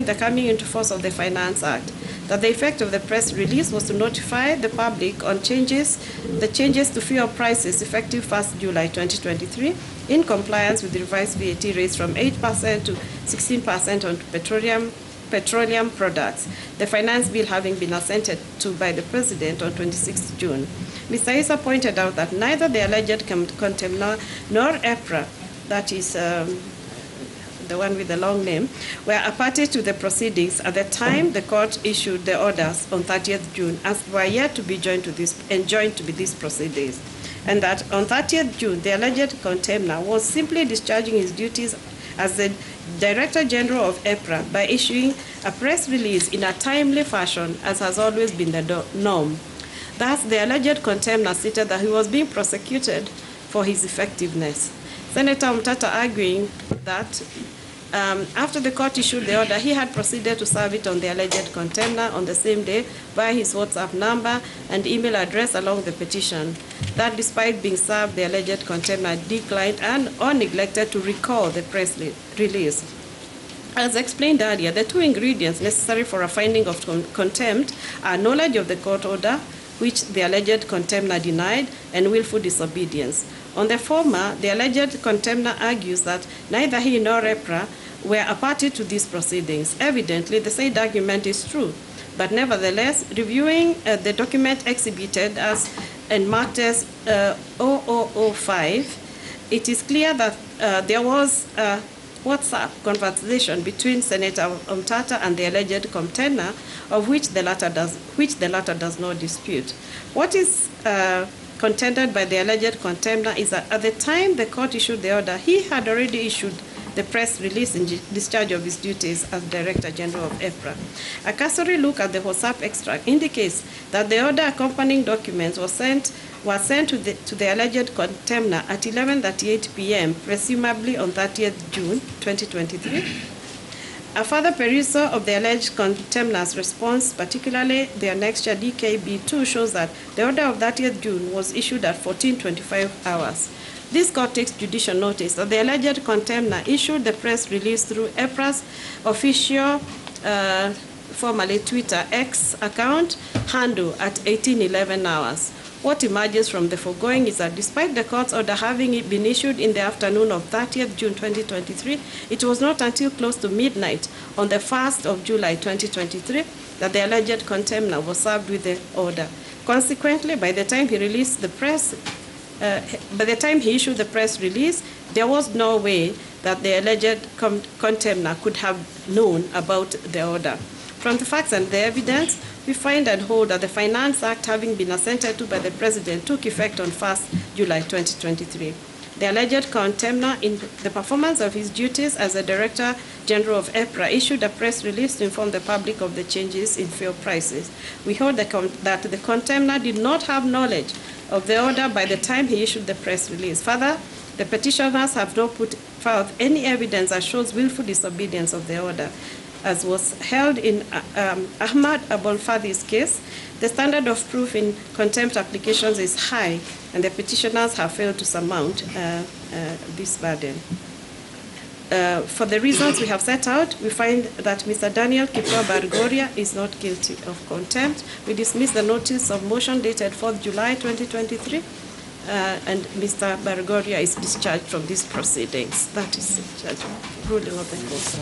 the coming into force of the Finance Act, that the effect of the press release was to notify the public on the changes to fuel prices effective 1st July 2023 in compliance with the revised VAT rates from 8% to 16% on petroleum products, the finance bill having been assented to by the President on 26 June. Mr. Issa pointed out that neither the alleged contempt nor EPRA, that is the one with the long name, were a party to the proceedings at the time the court issued the orders on 30th June, as were yet to be joined to these proceedings. And that on 30th June, the alleged contemner was simply discharging his duties as the Director General of EPRA by issuing a press release in a timely fashion, as has always been the norm. Thus, the alleged contemner stated that he was being prosecuted for his effectiveness. Senator Mtata arguing that after the court issued the order, he had proceeded to serve it on the alleged contemner on the same day via his WhatsApp number and email address along the petition. That despite being served, the alleged contemner declined or neglected to recall the press release. As explained earlier, the two ingredients necessary for a finding of contempt are knowledge of the court order, which the alleged contemner denied, and willful disobedience. On the former, the alleged contemner argues that neither he nor EPRA were a party to these proceedings. Evidently, the said argument is true, but nevertheless, reviewing the document exhibited as and marked as 0005, it is clear that there was a WhatsApp conversation between Senator Mtata and the alleged contemner, of which the latter does not dispute. What is contended by the alleged contemner is that at the time the court issued the order, he had already issued the press release in discharge of his duties as Director General of EPRA. A cursory look at the WhatsApp extract indicates that the order accompanying documents was sent to the alleged contemner at 11:38 p.m., presumably on 30th June 2023. A further perusal of the alleged contemner's response, particularly the annexure DKB2, shows that the order of 30th June was issued at 14:25 hours. This court takes judicial notice that the alleged contemner issued the press release through EPRA's official, formerly Twitter X account handle at 18:11 hours. What emerges from the foregoing is that despite the court's order having been issued in the afternoon of 30th June 2023, it was not until close to midnight on the 1st of July 2023 that the alleged contemner was served with the order. Consequently, by the time he issued the press release, there was no way that the alleged contemner could have known about the order. From the facts and the evidence, we find and hold that the Finance Act, having been assented to by the President, took effect on 1st July 2023. The alleged contemner, in the performance of his duties as the Director General of EPRA, issued a press release to inform the public of the changes in fuel prices. We hold that the contemner did not have knowledge of the order by the time he issued the press release. Further, the petitioners have not put forth any evidence that shows willful disobedience of the order. As was held in Ahmad Abolfadi's case, the standard of proof in contempt applications is high, and the petitioners have failed to surmount this burden. For the reasons we have set out, we find that Mr. Daniel Kiptoo Bargoria is not guilty of contempt. We dismiss the notice of motion dated 4th July 2023, and Mr. Bargoria is discharged from these proceedings. That is the ruling of the court.